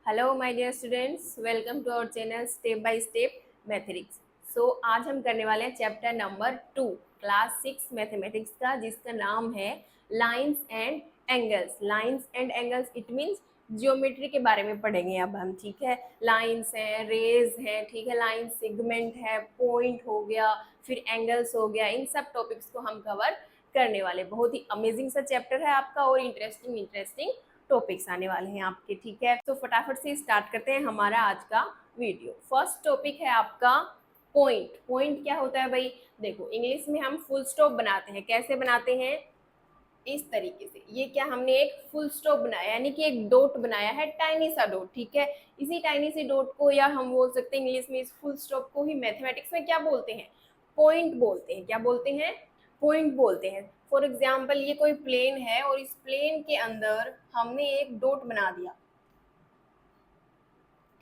Hello my dear students, welcome to our channel step by step mathematics. So आज हम करने वाले हैं चैप्टर नंबर 2 क्लास 6 मैथमेटिक्स का, जिसका नाम है lines and angles. Lines and angles it means geometry के बारे में पढ़ेंगे अब हम। ठीक है, लाइंस हैं, रेज हैं, ठीक है, लाइन सेगमेंट है, पॉइंट हो गया, फिर एंगल्स हो गया, इन सब टॉपिक्स को हम कवर करने वाले। बहुत ही अमेजिंग सा चैप्टर है आपका और इंटरेस्टिंग टॉपिक्स आने वाले हैं आपके। ठीक है, तो फटाफट से स्टार्ट करते हैं हमारा आज का वीडियो। फर्स्ट टॉपिक है आपका पॉइंट। पॉइंट क्या होता है भाई? देखो, इंग्लिश में हम फुल स्टॉप बनाते हैं। कैसे बनाते हैं? इस तरीके से। ये क्या, हमने एक फुल स्टॉप बनाया, यानी कि एक डॉट बनाया है, टाइनी सा डॉट। ठीक है, इसी टाइनी सी डॉट को, या हम बोल सकते हैं इंग्लिश में इस फुल स्टॉप को ही मैथमेटिक्स में क्या बोलते हैं? पॉइंट बोलते हैं। क्या बोलते हैं? पॉइंट बोलते हैं। फॉर एग्जाम्पल, ये कोई प्लेन है और इस प्लेन के अंदर हमने एक डॉट बना दिया।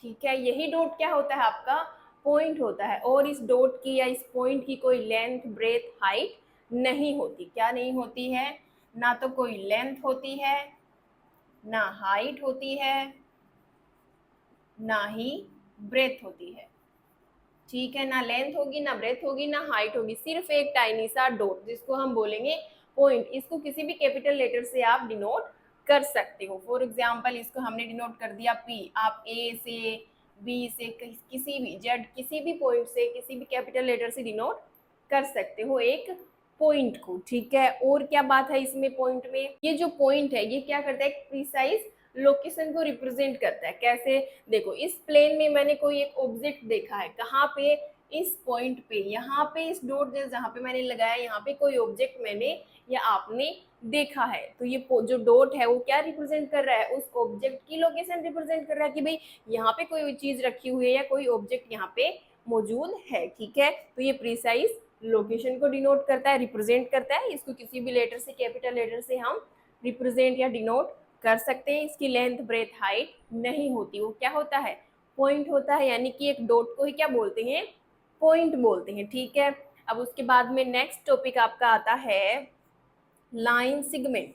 ठीक है, यही डॉट क्या होता है? आपका पॉइंट होता है। और इस डॉट की या इस पॉइंट की कोई लेंथ, ब्रेथ, हाइट नहीं होती। क्या नहीं होती है? ना तो कोई लेंथ होती है, ना हाइट होती है, ना ही ब्रेथ होती है। ठीक है, ना लेंथ होगी, ना ब्रेथ होगी, ना हाइट होगी, सिर्फ एक टाइनी सा डॉट जिसको हम बोलेंगे पॉइंट। इसको किसी भी कैपिटल लेटर से आप डिनोट कर सकते हो। फॉर एग्जाम्पल, इसको हमने डिनोट कर दिया पी। आप ए से, बी से, किसी भी, जेड, किसी भी पॉइंट से, किसी भी कैपिटल लेटर से डिनोट कर सकते हो एक पॉइंट को। ठीक है, और क्या बात है इसमें पॉइंट में? ये जो पॉइंट है ये क्या करता है? एक प्रिसाइज लोकेशन को रिप्रेजेंट करता है। कैसे? देखो, इस प्लेन में मैंने कोई एक ऑब्जेक्ट देखा है। कहाँ पे? इस पॉइंट पे, यहाँ पे इस डॉट जहाँ पे मैंने लगाया, यहाँ पे कोई ऑब्जेक्ट मैंने या आपने देखा है। तो ये जो डॉट है वो क्या रिप्रेजेंट कर रहा है? उस ऑब्जेक्ट की लोकेशन रिप्रेजेंट कर रहा है कि भाई यहाँ पे कोई चीज रखी हुई है या कोई ऑब्जेक्ट यहाँ पे मौजूद है। ठीक है, तो ये प्रिसाइज लोकेशन को डिनोट करता है, रिप्रेजेंट करता है। इसको किसी भी लेटर से, कैपिटल लेटर से हम रिप्रेजेंट या डिनोट कर सकते हैं। इसकी लेंथ, ब्रेथ, हाइट नहीं होती। वो क्या होता है? पॉइंट होता है। यानी कि एक डॉट को ही क्या बोलते हैं? पॉइंट बोलते हैं। ठीक है, अब उसके बाद में नेक्स्ट टॉपिक आपका आता है लाइन सेगमेंट।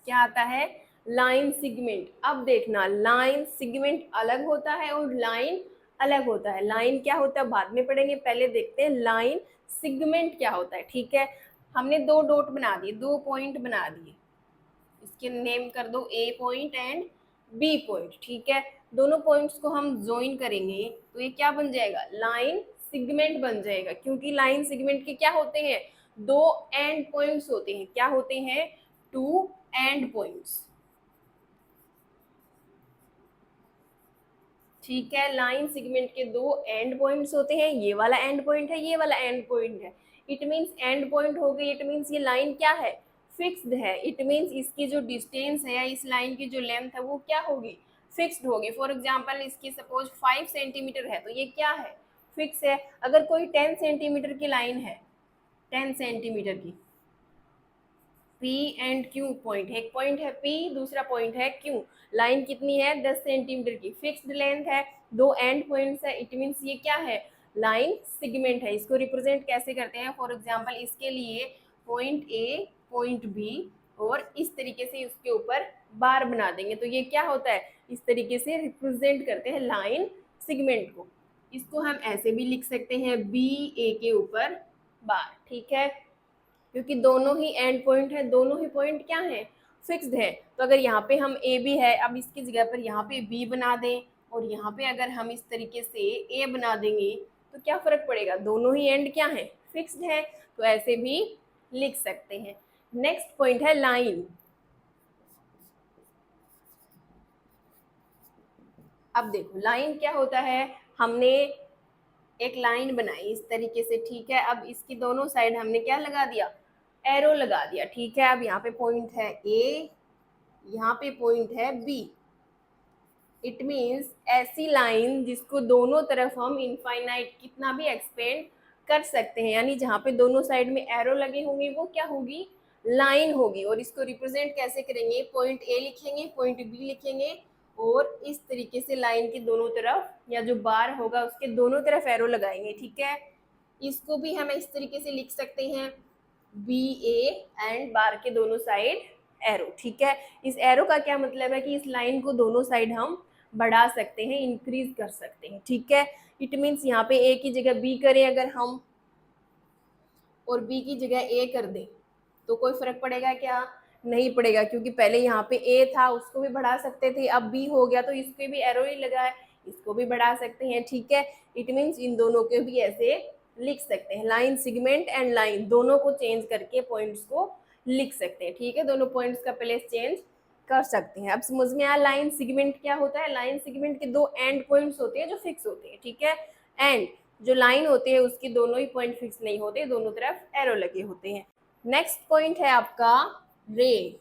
क्या आता है? Line segment. अब देखना, लाइन सेगमेंट अलग होता है और लाइन अलग होता है। लाइन क्या होता है बाद में पढ़ेंगे, पहले देखते हैं लाइन सेगमेंट क्या होता है। ठीक है, हमने दो डॉट बना दिए, दो पॉइंट बना दिए। इसके नेम कर दो ए पॉइंट एंड बी पॉइंट। ठीक है, दोनों पॉइंट्स को हम ज्वाइन करेंगे तो ये क्या बन जाएगा? लाइन सेगमेंट बन जाएगा। क्योंकि लाइन सेगमेंट के क्या होते हैं? दो एंड पॉइंट्स होते हैं। क्या होते हैं? Two end points. ठीक है, लाइन सेगमेंट के दो एंड पॉइंट्स होते हैं। ये वाला एंड पॉइंट है, ये वाला एंड पॉइंट है। इट मीन्स एंड पॉइंट हो गई, इट मीन्स ये लाइन क्या है? फिक्स्ड है। इट मीन्स इसकी जो डिस्टेंस है या इस लाइन की जो लेंथ है वो क्या होगी? फिक्स्ड होगी। फॉर एग्जाम्पल, इसकी सपोज 5 सेंटीमीटर है तो ये क्या है? फिक्स है। अगर कोई 10 सेंटीमीटर की लाइन है, 10 सेंटीमीटर की, पी एंड क्यू पॉइंट, एक पॉइंट है पी, दूसरा पॉइंट है क्यू। लाइन कितनी है? 10 सेंटीमीटर की, फिक्स्ड लेंथ है, दो एंड पॉइंट्स है। इट मीन्स ये क्या है? लाइन सेगमेंट है। इसको रिप्रेजेंट कैसे करते हैं? फॉर एग्जाम्पल, इसके लिए पॉइंट ए, पॉइंट बी, और इस तरीके से उसके ऊपर बार बना देंगे तो ये क्या होता है? इस तरीके से रिप्रेजेंट करते हैं लाइन सेगमेंट को। इसको हम ऐसे भी लिख सकते हैं, बी ए के ऊपर बार। ठीक है, क्योंकि दोनों ही एंड पॉइंट है, दोनों ही पॉइंट क्या है? फिक्स्ड है। तो अगर यहाँ पे हम ए बी है, अब इसकी जगह पर यहाँ पे बी बना दें और यहाँ पे अगर हम इस तरीके से ए बना देंगे तो क्या फर्क पड़ेगा? दोनों ही एंड क्या है? फिक्स्ड है। तो ऐसे भी लिख सकते हैं। नेक्स्ट पॉइंट है लाइन। अब देखो, लाइन क्या होता है? हमने एक लाइन बनाई इस तरीके से। ठीक है, अब इसकी दोनों साइड हमने क्या लगा दिया? एरो लगा दिया। ठीक है, अब यहाँ पे पॉइंट है ए, यहाँ पे पॉइंट है बी। इट मीन्स ऐसी लाइन जिसको दोनों तरफ हम इनफाइनाइट कितना भी एक्सपेंड कर सकते हैं, यानी जहाँ पे दोनों साइड में एरो लगे होंगे वो क्या होगी? लाइन होगी। और इसको रिप्रेजेंट कैसे करेंगे? पॉइंट ए लिखेंगे, पॉइंट बी लिखेंगे, और इस तरीके से लाइन के दोनों तरफ या जो बार होगा उसके दोनों तरफ एरो लगाएंगे। ठीक है, इसको भी हम इस तरीके से लिख सकते हैं, बी ए एंड बार के दोनों साइड एरो। ठीक है, इस एरो का क्या मतलब है कि इस लाइन को दोनों साइड हम बढ़ा सकते हैं, इंक्रीज कर सकते हैं। ठीक है, इट मीन्स यहाँ पे ए की जगह बी करें अगर हम और बी की जगह ए कर दें तो कोई फर्क पड़ेगा क्या? नहीं पड़ेगा, क्योंकि पहले यहाँ पे ए था उसको भी बढ़ा सकते थे, अब बी हो गया तो इसके भी एरो ही लगा है, इसको भी बढ़ा सकते हैं। ठीक है, इट मीन्स इन दोनों के भी ऐसे लिख सकते हैं, लाइन सेगमेंट एंड लाइन दोनों को चेंज करके पॉइंट्स को लिख सकते हैं। ठीक है, दोनों पॉइंट्स का प्लेस चेंज कर सकते हैं। अब समझ में आया लाइन सेगमेंट क्या होता है? लाइन सेगमेंट के दो एंड पॉइंट्स होते हैं जो फिक्स होते हैं। ठीक है, एंड जो लाइन होती है उसके दोनों ही पॉइंट फिक्स नहीं होते, दोनों तरफ एरो लगे होते हैं। नेक्स्ट पॉइंट है आपका रे।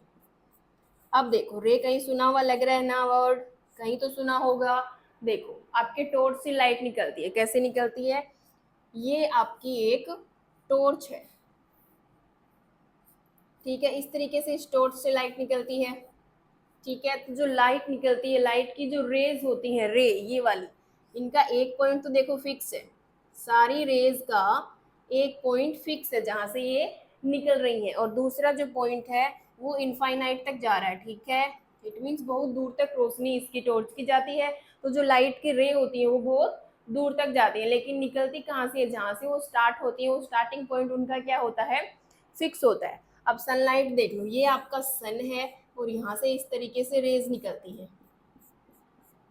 अब देखो रे कहीं सुना हुआ लग रहा है ना वर्ड, कहीं तो सुना होगा। देखो आपके टॉर्च से लाइट निकलती है, कैसे निकलती है? ये आपकी एक टॉर्च है। ठीक है, इस तरीके से इस टॉर्च से लाइट निकलती है। ठीक है, तो जो लाइट निकलती है, लाइट की जो रेज होती है, रे ये वाली, इनका एक पॉइंट तो देखो फिक्स है, सारी रेज का एक पॉइंट फिक्स है जहां से ये निकल रही है, और दूसरा जो पॉइंट है वो इनफाइनाइट तक जा रहा है। ठीक है, इट मीन्स बहुत दूर तक रोशनी इसकी टॉर्च की जाती है, तो जो लाइट की रे होती है वो बहुत दूर तक जाती है, लेकिन निकलती कहाँ से है? जहाँ से वो स्टार्ट होती है, वो स्टार्टिंग पॉइंट उनका क्या होता है? फिक्स होता है। अब सनलाइट देख लो, ये आपका सन है और यहाँ से इस तरीके से रेज निकलती है।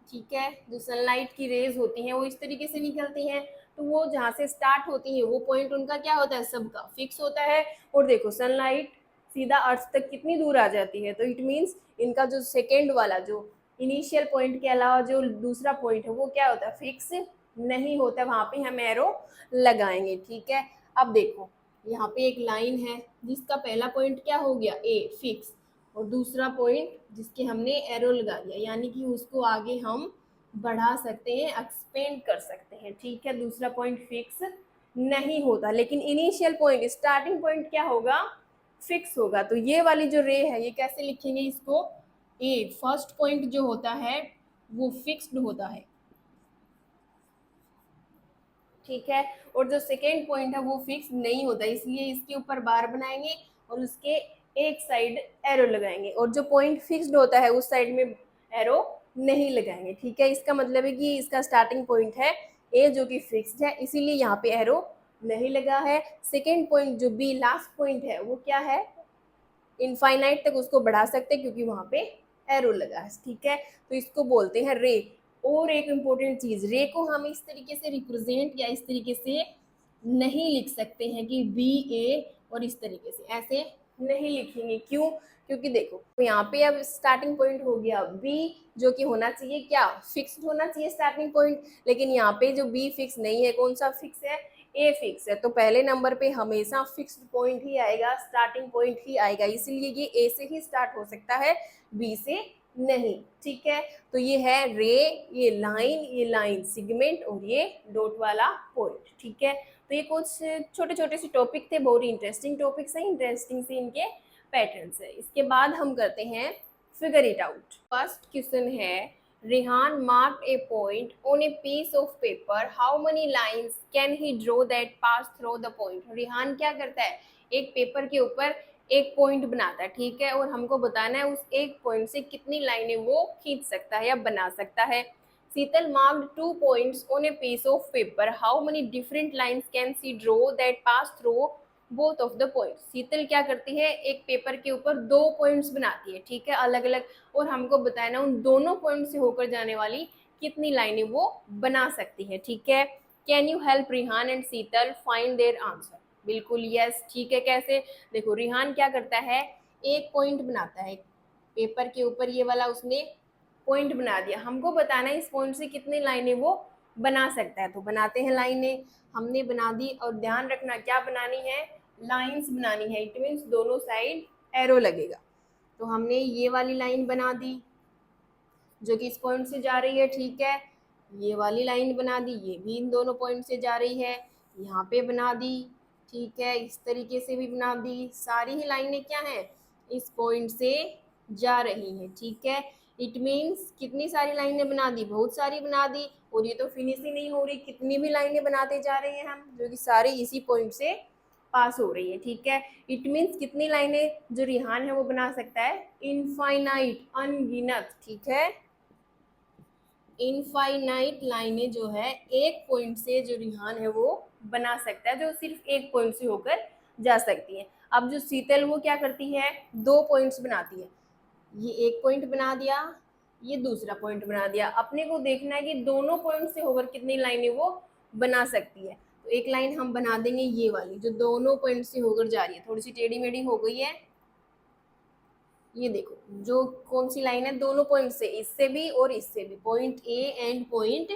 ठीक है, जो सनलाइट की रेज होती हैं वो इस तरीके से निकलती हैं, तो वो जहाँ से स्टार्ट होती है वो पॉइंट उनका क्या होता है? सबका फिक्स होता है। और देखो सनलाइट सीधा अर्थ तक कितनी दूर आ जाती है, तो इट मीन्स इनका जो सेकेंड वाला जो इनिशियल पॉइंट के अलावा जो दूसरा पॉइंट है वो क्या होता है? फिक्स नहीं होता, वहां पे हम एरो लगाएंगे। ठीक है, अब देखो यहाँ पे एक लाइन है जिसका पहला पॉइंट क्या हो गया? ए फिक्स, और दूसरा पॉइंट जिसके हमने एरो लगा दिया, यानी कि उसको आगे हम बढ़ा सकते हैं, एक्सपेंड कर सकते हैं। ठीक है, दूसरा पॉइंट फिक्स नहीं होता, लेकिन इनिशियल पॉइंट स्टार्टिंग पॉइंट क्या होगा? फिक्स होगा। तो ये वाली जो रे है ये कैसे लिखेंगे इसको? ए फर्स्ट पॉइंट जो होता है वो फिक्स्ड होता है। ठीक है, और जो सेकेंड पॉइंट है वो फिक्स नहीं होता, इसलिए इसके ऊपर बार बनाएंगे और उसके एक साइड एरो लगाएंगे, और जो पॉइंट फिक्स्ड होता है उस साइड में एरो नहीं लगाएंगे। ठीक है, इसका मतलब है कि इसका स्टार्टिंग पॉइंट है ए जो कि फिक्स्ड है, इसीलिए यहाँ पे एरो नहीं लगा है। सेकेंड पॉइंट जो बी लास्ट पॉइंट है वो क्या है? इनफाइनाइट तक उसको बढ़ा सकते हैं क्योंकि वहां पे एरो लगा है। ठीक है, तो इसको बोलते हैं रे। और एक इम्पोर्टेंट चीज, रे को हम इस तरीके से रिप्रेजेंट या इस तरीके से नहीं लिख सकते हैं कि बी ए और इस तरीके से ऐसे नहीं लिखेंगे। क्यों? क्योंकि देखो यहाँ पे अब स्टार्टिंग पॉइंट हो गया बी, जो कि होना चाहिए क्या? फिक्स्ड होना चाहिए स्टार्टिंग पॉइंट, लेकिन यहाँ पे जो बी फिक्स नहीं है, कौन सा फिक्स है? ए फिक्स है, तो पहले नंबर पे हमेशा फिक्स्ड पॉइंट ही आएगा, स्टार्टिंग पॉइंट ही आएगा, इसीलिए ये ए से ही स्टार्ट हो सकता है, बी से नहीं। ठीक है, तो ये है रे, ये लाइन सेगमेंट और ये डॉट वाला पॉइंट। ठीक है, तो ये कुछ छोटे छोटे से टॉपिक थे, बहुत इंटरेस्टिंग टॉपिक्स हैं, इंटरेस्टिंग से इनके पैटर्न्स है। इसके बाद हम करते हैं figure it out. First question है, Rehan marked a point on a piece of paper. How many lines can he draw that pass through the point? Rihan क्या करता है? एक पेपर के ऊपर एक पॉइंट बनाता है। ठीक है, और हमको बताना है उस एक पॉइंट से कितनी लाइनें वो खींच सकता है या बना सकता है। Sital marked 2 points on a piece of paper. How many different lines can she draw that pass through both of the points? शीतल क्या करती है? एक पेपर के ऊपर 2 पॉइंट्स बनाती है। ठीक है, अलग अलग, और हमको बताना उन दोनों पॉइंट से होकर जाने वाली कितनी लाइनें वो बना सकती है। ठीक है, can you help Rihan and Sheetal find their answer? बिल्कुल यस। ठीक है, कैसे? देखो रिहान क्या करता है, एक पॉइंट बनाता है पेपर के ऊपर, ये वाला उसने पॉइंट बना दिया, हमको बताना है इस पॉइंट से कितनी लाइनें वो बना सकता है। तो बनाते हैं लाइनें, हमने बना दी, और ध्यान रखना क्या बनानी है? लाइंस बनानी है, इट मीन्स दोनों साइड एरो लगेगा। तो हमने ये वाली लाइन बना दी जो कि इस पॉइंट से जा रही है। ठीक है, ये वाली लाइन बना दी, ये भी इन दोनों पॉइंट से जा रही है, यहाँ पे बना दी। ठीक है, इस तरीके से भी बना दी, सारी ही लाइनें क्या हैं? इस पॉइंट से जा रही हैं। ठीक है, इट मीन्स कितनी सारी लाइनें बना दी? बहुत सारी बना दी, और ये तो फिनिश ही नहीं हो रही, कितनी भी लाइनें बनाते जा रहे हैं हम, जो कि सारी इसी पॉइंट से पास हो रही है, ठीक है। इट मीन्स कितनी लाइनें जो रिहान है वो बना सकता है, इनफाइनाइट, अनगिनत, ठीक है। इनफाइनाइट लाइनें जो है एक पॉइंट से जो रिहान है वो बना सकता है, जो सिर्फ एक पॉइंट से होकर जा सकती है। अब जो शीतल वो क्या करती है, 2 पॉइंट्स बनाती है, ये एक पॉइंट बना दिया, ये दूसरा पॉइंट बना दिया। अपने को देखना है कि दोनों पॉइंट से होकर कितनी लाइनें वो बना सकती है। तो एक लाइन हम बना देंगे ये वाली जो दोनों पॉइंट से होकर जा रही है, थोड़ी सी टेढ़ी मेढ़ी हो गई है। ये देखो जो कौन सी लाइन है, दोनों पॉइंट से, इससे भी और इससे भी, point A and point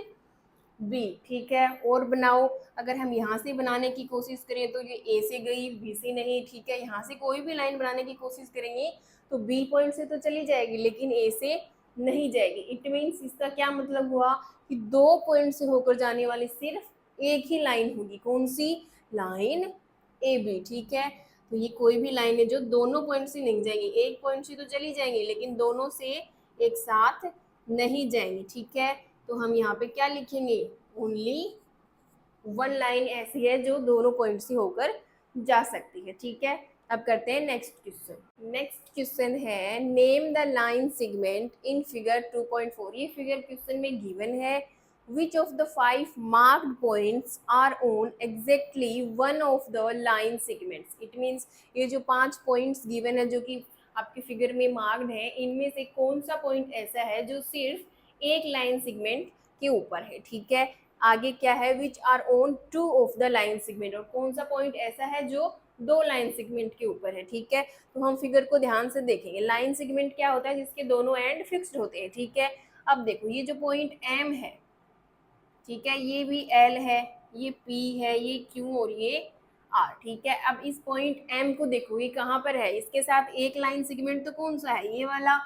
B, ठीक है। और बनाओ, अगर हम यहाँ से बनाने की कोशिश करें तो ये ए से गई, बी से नहीं, ठीक है। यहाँ से कोई भी लाइन बनाने की कोशिश करेंगे तो बी पॉइंट से तो चली जाएगी लेकिन ए से नहीं जाएगी। इट मीन्स इसका क्या मतलब हुआ कि 2 पॉइंट से होकर जाने वाली सिर्फ एक ही लाइन होगी, कौन सी, लाइन ए बी, ठीक है। तो ये कोई भी लाइन है जो दोनों पॉइंट से नहीं जाएंगी, एक पॉइंट से तो चली जाएंगी लेकिन दोनों से एक साथ नहीं जाएंगी, ठीक है। तो हम यहाँ पे क्या लिखेंगे, ओनली वन लाइन ऐसी है जो दोनों पॉइंट से होकर जा सकती है, ठीक है। अब करते हैं नेक्स्ट क्वेश्चन। नेक्स्ट क्वेश्चन है name the line segment in figure 2.4। ये फिगर क्वेश्चन में गिवन है which of the 5 marked points are on exactly one of the line segments। it means ये जो 5 पॉइंट्स गिवन है जो कि आपके फिगर में मार्क्ड है, इनमें से कौन सा पॉइंट ऐसा है जो सिर्फ एक लाइन सेगमेंट के ऊपर है, ठीक है। आगे क्या है, which are on 2 of the line segment, और कौन सा पॉइंट ऐसा है जो 2 लाइन सेगमेंट के ऊपर है, ठीक है। तो हम फिगर को ध्यान से देखेंगे। लाइन सेगमेंट क्या होता है, जिसके दोनों एंड फिक्स्ड होते हैं, ठीक है। अब देखो ये जो पॉइंट एम है, ठीक है, ये भी एल है, ये पी है, ये क्यू और ये आर, ठीक है। अब इस पॉइंट एम को देखो ये कहाँ पर है, इसके साथ एक लाइन सेगमेंट तो कौन सा है, ये वाला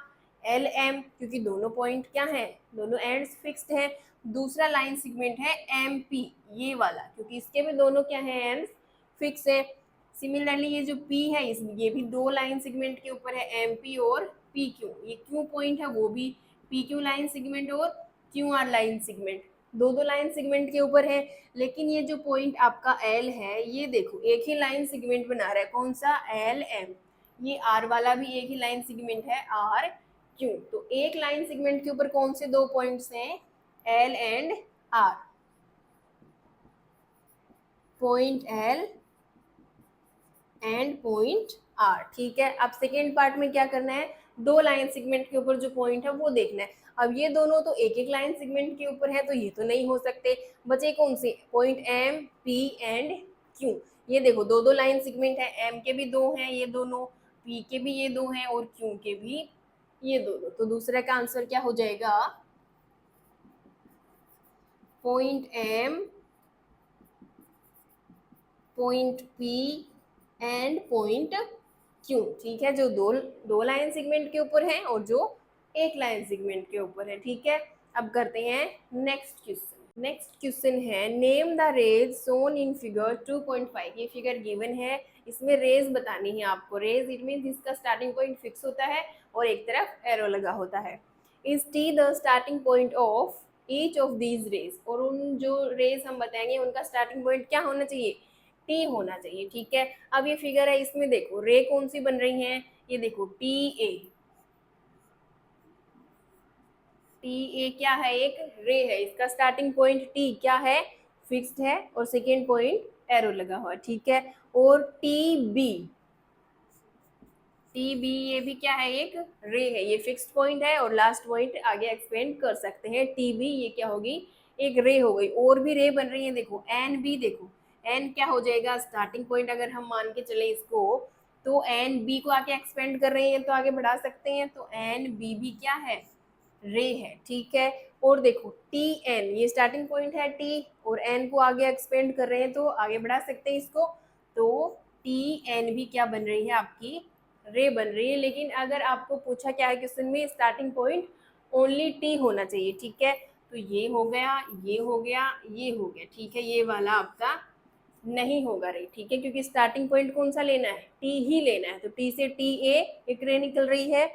एल एम, क्योंकि दोनों पॉइंट क्या है, दोनों एंड्स फिक्स्ड है। दूसरा लाइन सेगमेंट है एम पी, ये वाला, क्योंकि इसके भी दोनों क्या है, एंड्स फिक्स है। सिमिलरली ये जो पी है ये भी 2 लाइन सेगमेंट के ऊपर है, एम पी और पी क्यू। ये क्यू पॉइंट है वो भी पी क्यू लाइन सेगमेंट और क्यू आर लाइन सेगमेंट, दो लाइन सेगमेंट के ऊपर है। लेकिन ये जो पॉइंट आपका एल है, ये देखो एक ही लाइन सेगमेंट बना रहा है, कौन सा, एल एम। ये आर वाला भी एक ही लाइन सेगमेंट है, आर क्यू। तो एक लाइन सेगमेंट के ऊपर कौन से 2 पॉइंट्स हैं, L and R, point L and point R, ठीक है। अब सेकेंड पार्ट में क्या करना है, 2 लाइन सेगमेंट के ऊपर जो पॉइंट है वो देखना है। अब ये दोनों तो एक एक लाइन सेगमेंट के ऊपर है तो ये तो नहीं हो सकते, बचे कौन से, point M P and Q. ये देखो 2 लाइन सेगमेंट है, एम के भी 2 हैं ये दोनों, पी के भी ये 2 हैं और क्यू के भी ये 2। तो दूसरे का आंसर क्या हो जाएगा, point M, point P and point Q, ठीक है। जो दो लाइन सेगमेंट के ऊपर है और जो एक लाइन सेगमेंट के ऊपर है, ठीक है। अब करते हैं नेक्स्ट क्वेश्चन। नेक्स्ट क्वेश्चन है name the rays shown in figure 2.5। ये फिगर गिवन है, इसमें रेज बतानी है आपको। रेज इट मीन इसका स्टार्टिंग पॉइंट फिक्स होता है और एक तरफ एरो लगा होता है। Is T the starting point of each of these raise, और उन जो रेज हम बताएंगे उनका स्टार्टिंग पॉइंट क्या होना चाहिए, टी होना चाहिए, ठीक है। अब ये फिगर है, इसमें देखो रे कौन सी बन रही हैं, ये देखो टी ए, टी ए क्या है, एक रे है, इसका स्टार्टिंग पॉइंट टी क्या है, फिक्स्ड है और सेकेंड पॉइंट एरो लगा हुआ है, ठीक है। और टी बी, टी बी ये भी क्या है, एक रे है, ये फिक्स्ड पॉइंट है और लास्ट पॉइंट आगे एक्सपेंड कर सकते हैं। टी बी ये क्या होगी, एक रे हो गई। और भी रे बन रही है, देखो एन बी, देखो एन क्या हो जाएगा, स्टार्टिंग पॉइंट अगर हम मान के चले इसको, तो एन बी को आगे एक्सपेंड कर रहे हैं तो आगे बढ़ा सकते हैं, तो एन बी भी क्या है, रे है, ठीक है। और देखो टी एन, ये स्टार्टिंग पॉइंट है टी और एन को आगे एक्सपेंड कर रहे हैं तो आगे बढ़ा सकते हैं इसको, तो टी एन भी क्या बन रही है, आपकी रे बन रही है। लेकिन अगर आपको पूछा क्या है क्वेश्चन में, स्टार्टिंग पॉइंट ओनली टी होना चाहिए, ठीक है। तो ये हो गया, ये हो गया, ये हो गया, ठीक है। ये वाला आपका नहीं होगा रे, ठीक है, क्योंकि स्टार्टिंग पॉइंट कौन सा लेना है, टी ही लेना है। तो टी से टी ए एक रे निकल रही है,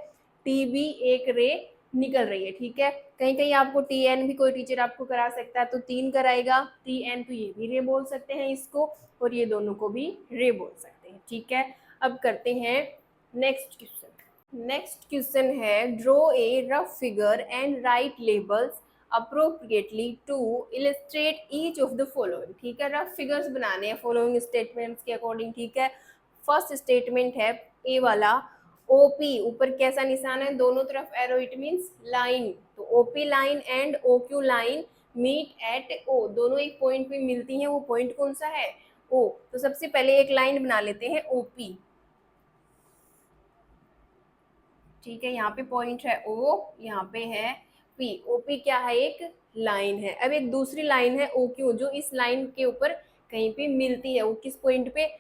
टी बी एक रे निकल रही है, ठीक है। कहीं कहीं आपको टी एन भी कोई टीचर आपको करा सकता है, तो 3 कराएगा, टी एन, तो ये भी रे बोल सकते हैं इसको, और ये दोनों को भी रे बोल सकते हैं, ठीक है। अब करते हैं नेक्स्ट क्वेश्चन। नेक्स्ट क्वेश्चन है draw a rough figure and write labels appropriately to illustrate each of the following, ठीक है। रफ फिगर्स बनाने हैं फॉलोइंग स्टेटमेंट्स के अकॉर्डिंग, ठीक है। फर्स्ट स्टेटमेंट है ए वाला, ओपी ऊपर कैसा निशान है, दोनों तरफ एरो, इट मींस लाइन, तो OP line and OQ line meet at O, दोनों एक पॉइंट पे मिलती हैं, वो पॉइंट कौन सा है, ओ। तो सबसे पहले एक लाइन बना लेते हैं ओपी, ठीक है। यहाँ पे पॉइंट है ओ, यहाँ पे है पी, ओपी क्या है, एक लाइन है। अब एक दूसरी लाइन है ओक्यू, जो इस लाइन के ऊपर कहीं पे मिलती है, वो किस पॉइंट पे,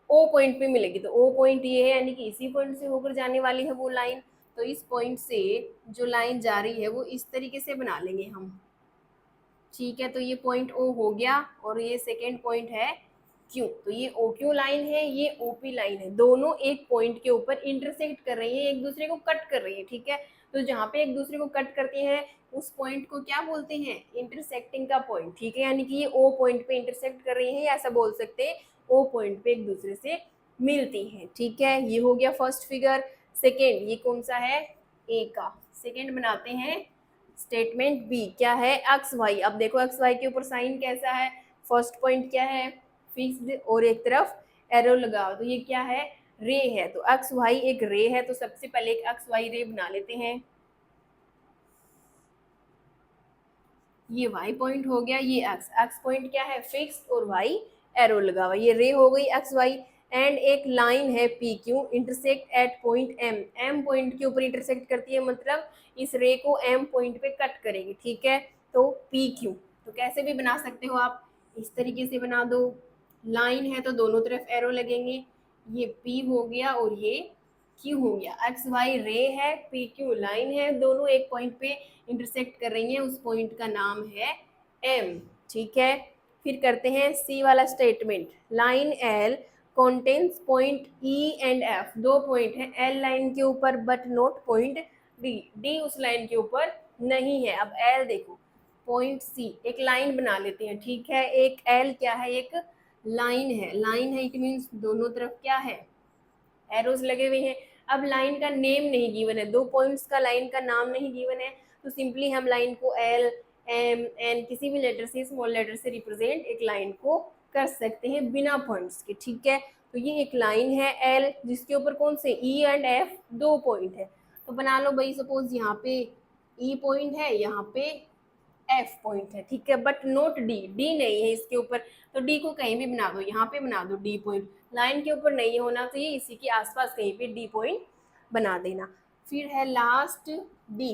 ओ पॉइंट पे मिलेगी, तो ओ पॉइंट ये है, यानी कि इसी पॉइंट से होकर जाने वाली है वो लाइन। तो इस पॉइंट से जो लाइन जा रही है वो इस तरीके से बना लेंगे हम, ठीक है। तो ये पॉइंट ओ हो गया, और ये सेकेंड पॉइंट है क्यू, तो ये ओ क्यू लाइन है, ये ओपी लाइन है, दोनों एक पॉइंट के ऊपर इंटरसेक्ट कर रही है, एक दूसरे को कट कर रही है, ठीक है। तो जहाँ पे एक दूसरे को कट करते हैं उस पॉइंट को क्या बोलते हैं, इंटरसेक्टिंग का पॉइंट, ठीक है। यानी कि ये ओ पॉइंट पे इंटरसेक्ट कर रही है, ऐसा बोल सकते हैं ओ पॉइंट पे एक दूसरे से मिलती हैं, ठीक है। ये हो गया फर्स्ट फिगर। सेकेंड, ये कौन सा है, ए का। सेकेंड बनाते हैं स्टेटमेंट बी, क्या है, एक्स वाई। अब देखो एक्स वाई के ऊपर साइन कैसा है, फर्स्ट पॉइंट क्या है, फिक्स्ड, और एक तरफ एरो लगाओ, तो ये क्या है, रे है। तो एक्स वाई एक रे है, तो सबसे पहले एक एक्स वाई रे बना लेते हैं। ये y पॉइंट हो गया, ये x पॉइंट क्या है, फिक्स, और y एरो लगा हुआ, ये रे हो गई एक्स वाई। एंड एक लाइन है P Q intersect at point M, M point के ऊपर इंटरसेक्ट करती है, मतलब इस रे को एम पॉइंट पे कट करेगी, ठीक है। तो पी क्यू, तो कैसे भी बना सकते हो आप, इस तरीके से बना दो, लाइन है तो दोनों तरफ एरो लगेंगे, ये पी हो गया और ये क्यू हो गया। एक्स वाई रे है, पी क्यू लाइन है, दोनों एक पॉइंट पे इंटरसेक्ट कर रही हैं, उस पॉइंट का नाम है एम, ठीक है। फिर करते हैं सी वाला statement, line L contains point E and F, दो पॉइंट है एल लाइन के ऊपर but not point D, D उस लाइन के ऊपर नहीं है। अब एल देखो, पॉइंट सी, एक लाइन बना लेते हैं, ठीक है। एक एल क्या है, एक लाइन है, लाइन है, इट मीन्स दोनों तरफ क्या है, एरोज लगे हुए हैं। अब लाइन का नेम नहीं गिवन है, दो पॉइंट्स का लाइन का नाम नहीं गिवन है, तो सिंपली हम लाइन को एल एम एन किसी भी लेटर से, स्मॉल लेटर से रिप्रेजेंट एक लाइन को कर सकते हैं बिना पॉइंट्स के, ठीक है। तो ये एक लाइन है एल, जिसके ऊपर कौन से ई एंड एफ दो पॉइंट है, तो बना लो भाई, सपोज यहाँ पे ई पॉइंट है, यहाँ पे एफ पॉइंट है, ठीक है, बट नोट डी, डी नहीं है इसके ऊपर, तो डी को कहीं भी बना दो, यहाँ पे बना दो डी पॉइंट, लाइन के ऊपर नहीं होना चाहिए, इसी के आसपास कहीं पे डी पॉइंट बना देना। फिर है last D,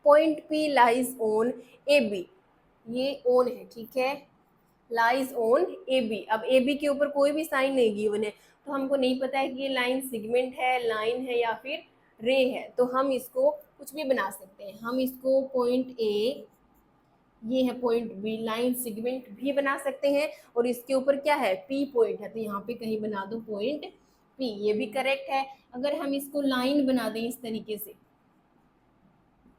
point P lies on A B, ये ऑन है, ठीक है, लाइज ऑन ए बी। अब ए बी के ऊपर कोई भी साइन नहीं गिवन है, तो हमको नहीं पता है कि ये लाइन सिगमेंट है, लाइन है या फिर रे है, तो हम इसको कुछ भी बना सकते हैं। हम इसको पॉइंट ए, ये है पॉइंट बी, लाइन सिगमेंट भी बना सकते हैं, और इसके ऊपर क्या है, पी पॉइंट है, तो यहाँ पे कहीं बना दो पॉइंट पी, ये भी करेक्ट है। अगर हम इसको लाइन बना दें इस तरीके से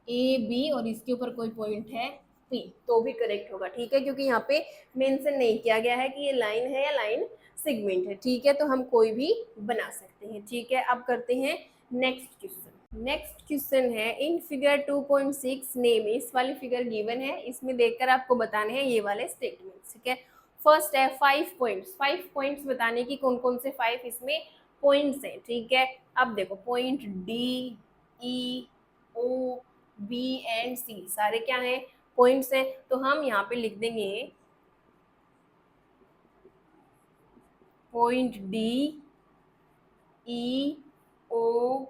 ए बी और इसके ऊपर कोई पॉइंट है पी, तो भी करेक्ट होगा, ठीक है, क्योंकि यहाँ पे मेंशन नहीं किया गया है कि ये लाइन है या लाइन सेगमेंट है, ठीक है। तो हम कोई भी बना सकते हैं, ठीक है। अब करते हैं नेक्स्ट क्वेश्चन। नेक्स्ट क्वेश्चन है इन फिगर 2.6 नेम, इस वाली फिगर गिवन है, इसमें देखकर आपको बताने हैं ये वाले स्टेटमेंट्स, ठीक है। फर्स्ट है 5 पॉइंट्स, 5 पॉइंट्स बताने की कौन कौन से 5 इसमें पॉइंट्स हैं, ठीक है। अब देखो point D E O B and C सारे क्या हैं, पॉइंट्स हैं, तो हम यहाँ पे लिख देंगे point D E O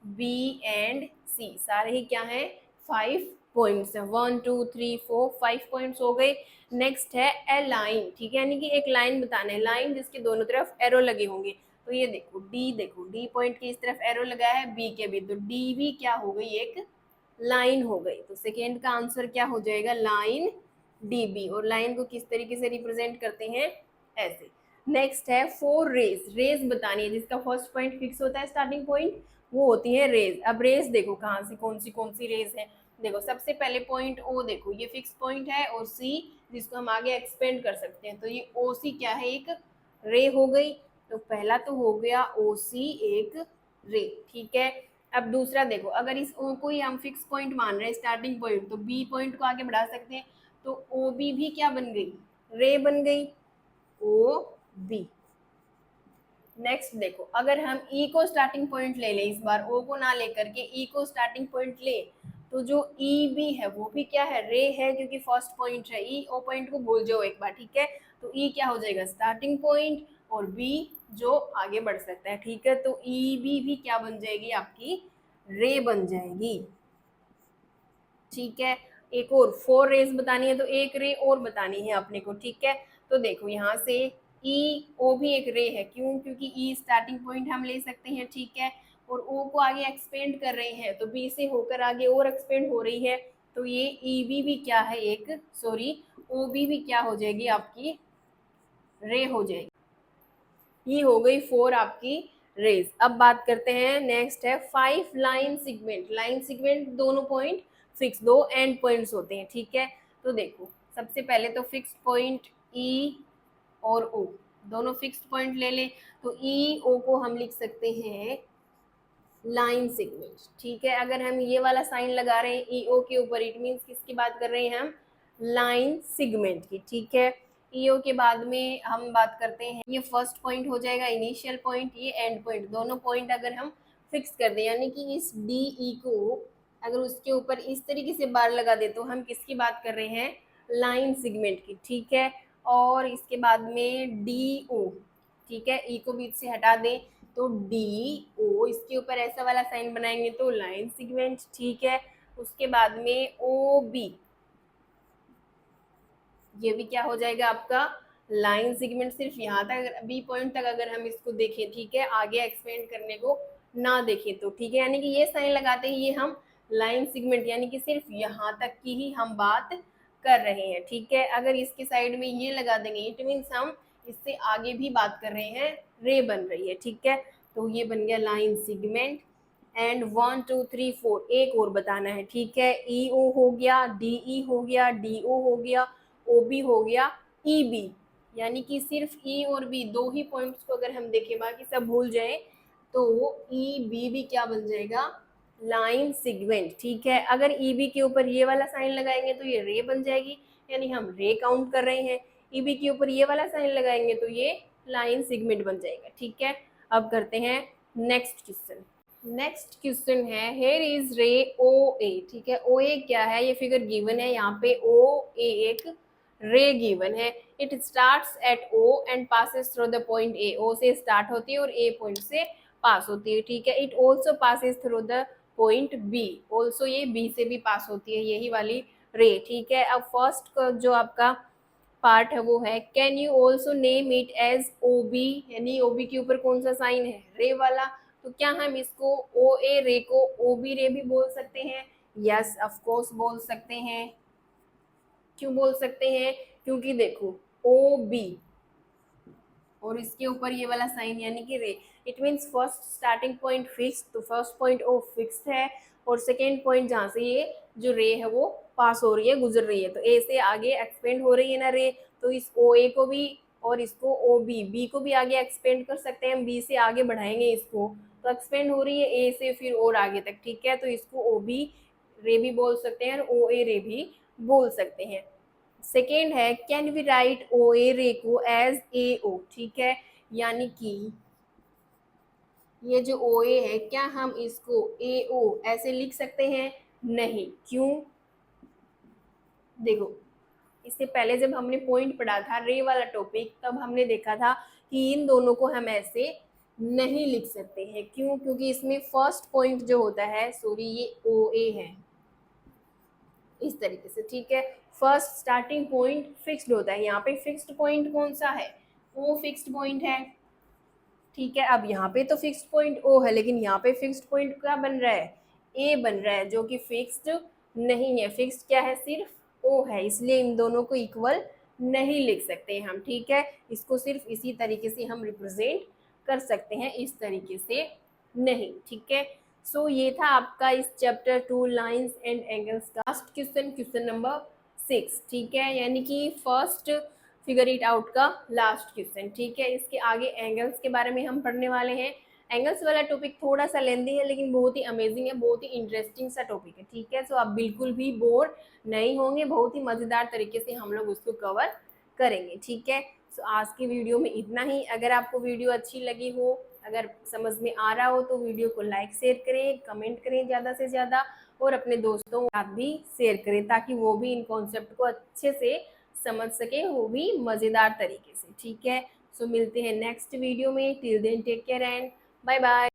B and C सारे ही क्या हैं, 5 पॉइंट्स हैं, 1 2 3 4 5 पॉइंट्स हो गए। नेक्स्ट है ए लाइन, ठीक है, यानी कि एक लाइन बताना है, लाइन जिसके दोनों तरफ एरो लगे होंगे, तो ये देखो डी पॉइंट के इस तरफ एरो लगा है, बी के भी, तो डी भी क्या हो गई, एक लाइन हो गई, तो सेकेंड का आंसर क्या हो जाएगा, लाइन डी बी। और लाइन को किस तरीके से रिप्रेजेंट करते हैं, ऐसे। नेक्स्ट है फोर रेज, रेज बतानी है जिसका फर्स्ट पॉइंट फिक्स होता है स्टार्टिंग पॉइंट, वो होती है रेज। अब रेज देखो कहाँ से कौन सी रेज है। देखो सबसे पहले पॉइंट ओ, देखो ये फिक्स पॉइंट है, और सी जिसको हम आगे एक्सपेंड कर सकते हैं, तो ये ओ सी क्या है, एक रे हो गई। तो पहला तो हो गया ओ सी एक रे, ठीक है। अब दूसरा देखो, अगर इस ओ को ही हम फिक्स पॉइंट मान रहे हैं स्टार्टिंग पॉइंट, तो बी पॉइंट को आगे बढ़ा सकते हैं, तो ओ बी भी क्या बन गई, रे बन गई, ओ बी। नेक्स्ट देखो, अगर हम ई को स्टार्टिंग पॉइंट ले लें, इस बार ओ को ना लेकर के ई को स्टार्टिंग पॉइंट ले, तो जो ई बी है वो भी क्या है, रे है, क्योंकि फर्स्ट पॉइंट है। ई ओ पॉइंट को भूल जाओ एक बार, ठीक है। तो ई क्या हो जाएगा, स्टार्टिंग पॉइंट, और बी जो आगे बढ़ सकता है, ठीक है। तो ई बी भी क्या बन जाएगी आपकी, रे बन जाएगी, ठीक है। एक और फोर रेज बतानी है, तो एक रे और बतानी है अपने को, ठीक है। तो देखो यहाँ से ई ओ भी एक रे है, क्यों, क्योंकि ई स्टार्टिंग पॉइंट हम ले सकते हैं, ठीक है। और ओ को आगे एक्सपेंड कर रहे हैं, तो बी से होकर आगे और एक्सपेंड हो रही है, तो ये ई बी भी क्या है, एक सॉरी ओ बी भी क्या हो जाएगी आपकी, रे हो जाएगी। ये हो गई फोर आपकी रेज। अब बात करते हैं, नेक्स्ट है five line segment. Line segment दोनों पॉइंट फिक्स, दो एंड पॉइंट्स होते हैं, ठीक है। तो देखो सबसे पहले तो फिक्स पॉइंट ई और ओ, दोनों फिक्स्ड पॉइंट ले लें, तो ई ओ को हम लिख सकते हैं लाइन सिगमेंट, ठीक है। अगर हम ये वाला साइन लगा रहे हैं ई ओ के ऊपर, इट मीन्स किसकी बात कर रहे हैं हम, लाइन सिगमेंट की, ठीक है। ई ओ के बाद में हम बात करते हैं, ये फर्स्ट पॉइंट हो जाएगा इनिशियल पॉइंट, ये एंड पॉइंट, दोनों पॉइंट अगर हम फिक्स कर दें, यानी कि इस डी ई को अगर उसके ऊपर इस तरीके से बार लगा दे, तो हम किसकी बात कर रहे हैं, लाइन सिगमेंट की, ठीक है। और इसके बाद में डी ओ, ठीक है, ई को बीच से हटा दें, तो डी ओ इसके ऊपर ऐसा वाला साइन बनाएंगे, तो लाइन सिगमेंट, ठीक है। उसके बाद में ओ बी, ये भी क्या हो जाएगा आपका, लाइन सिगमेंट। सिर्फ यहाँ तक, बी पॉइंट तक अगर हम इसको देखें, ठीक है, आगे एक्सपेंड करने को ना देखें तो, ठीक है। यानी कि ये साइन लगाते ही ये हम लाइन सिगमेंट, यानी कि सिर्फ यहाँ तक की ही हम बात कर रहे हैं, ठीक है। अगर इसके साइड में ये लगा देंगे, इट मीन्स हम इससे आगे भी बात कर रहे हैं, रे बन रही है, ठीक है। तो ये बन गया लाइन सिगमेंट। एंड 1 2 3 4 एक और बताना है, ठीक है। ई ओ हो गया, डी ई हो गया, डी ओ हो गया, ओ बी हो गया, ई बी, यानी कि सिर्फ ई और बी दो ही पॉइंट्स को अगर हम देखें, बाकी सब भूल जाए, तो ई बी भी क्या बन जाएगा, लाइन सिगमेंट, ठीक है। अगर ई बी के ऊपर ये वाला साइन लगाएंगे तो ये रे बन जाएगी, यानी हम रे काउंट कर रहे हैं। ई बी के ऊपर ये वाला साइन लगाएंगे तो ये लाइन सिगमेंट बन जाएगा, ठीक है। अब करते हैं नेक्स्ट क्वेश्चन। नेक्स्ट क्वेश्चन है, हेयर इज रे ओ ए, ठीक है। ओ ए क्या है, ये फिगर गिवन है, यहाँ पे ओ ए एक रे गिवन है। It starts at O and passes through the point A, O से स्टार्ट होती है और ए पॉइंट से पास होती है, ठीक है। It also passes through the point B, also ये बी से भी पास होती है, यही वाली रे, ठीक है। अब फर्स्ट जो आपका पार्ट है वो है, can you also name it as O B, यानी ओ बी के ऊपर कौन सा साइन है, रे वाला, तो क्या हम इसको ओ ए रे को ओ बी रे भी बोल सकते हैं, यस ऑफ कोर्स बोल सकते हैं। क्यों बोल सकते हैं, क्योंकि देखो ओ बी और इसके ऊपर ये वाला साइन यानी कि रे, it means first starting point fix, तो फर्स्ट पॉइंट ओ फिक्स्ड है, और सेकेंड पॉइंट जहाँ से ये जो रे है वो पास हो रही है, गुजर रही है, तो ए से आगे एक्सपेंड हो रही है ना रे, तो इस ओ ए को भी और इसको ओ बी, बी को भी आगे एक्सपेंड कर सकते हैं, बी से आगे बढ़ाएंगे इसको, तो एक्सपेंड हो रही है ए से फिर और आगे तक, ठीक है। तो इसको ओ बी रे भी बोल सकते हैं और ओ ए रे भी बोल सकते हैं। सेकेंड है, कैन वी राइट ओ ए रे को एज ए ओ, ठीक है, यानी कि ये जो ओ ए है, क्या हम इसको ए ओ ऐसे लिख सकते हैं, नहीं, क्यों, देखो इससे पहले जब हमने पॉइंट पढ़ा था रे वाला टॉपिक, तब हमने देखा था कि इन दोनों को हम ऐसे नहीं लिख सकते हैं, क्यों, क्योंकि इसमें फर्स्ट पॉइंट जो होता है, सॉरी ये ओ ए है इस तरीके से, ठीक है। फर्स्ट स्टार्टिंग पॉइंट फिक्स्ड होता है, यहाँ पे फिक्स्ड पॉइंट कौन सा है, ओ फिक्स्ड पॉइंट है, ठीक है। अब यहाँ पे तो फिक्स्ड पॉइंट ओ है, लेकिन यहाँ पे फिक्स्ड पॉइंट क्या बन रहा है, ए बन रहा है, जो कि फिक्स्ड नहीं है, फिक्स्ड क्या है, सिर्फ ओ है, इसलिए इन दोनों को इक्वल नहीं लिख सकते हम, ठीक है। इसको सिर्फ इसी तरीके से हम रिप्रेजेंट कर सकते हैं, इस तरीके से नहीं, ठीक है। सो ये था आपका इस चैप्टर 2 लाइंस एंड एंगल्स का लास्ट क्वेश्चन, क्वेश्चन नंबर 6, ठीक है, यानी कि फर्स्ट फिगर इट आउट का लास्ट क्वेश्चन, ठीक है। इसके आगे एंगल्स के बारे में हम पढ़ने वाले हैं। एंगल्स वाला टॉपिक थोड़ा सा लेंदी है लेकिन बहुत ही अमेजिंग है, बहुत ही इंटरेस्टिंग सा टॉपिक है, ठीक है। सो आप बिल्कुल भी बोर नहीं होंगे, बहुत ही मज़ेदार तरीके से हम लोग उसको कवर करेंगे, ठीक है। सो आज की वीडियो में इतना ही। अगर आपको वीडियो अच्छी लगी हो, अगर समझ में आ रहा हो तो वीडियो को लाइक शेयर करें, कमेंट करें ज़्यादा से ज़्यादा, और अपने दोस्तों के साथ भी शेयर करें ताकि वो भी इन कॉन्सेप्ट को अच्छे से समझ सके, वो भी मज़ेदार तरीके से, ठीक है। सो मिलते हैं नेक्स्ट वीडियो में। Till then take care and bye bye.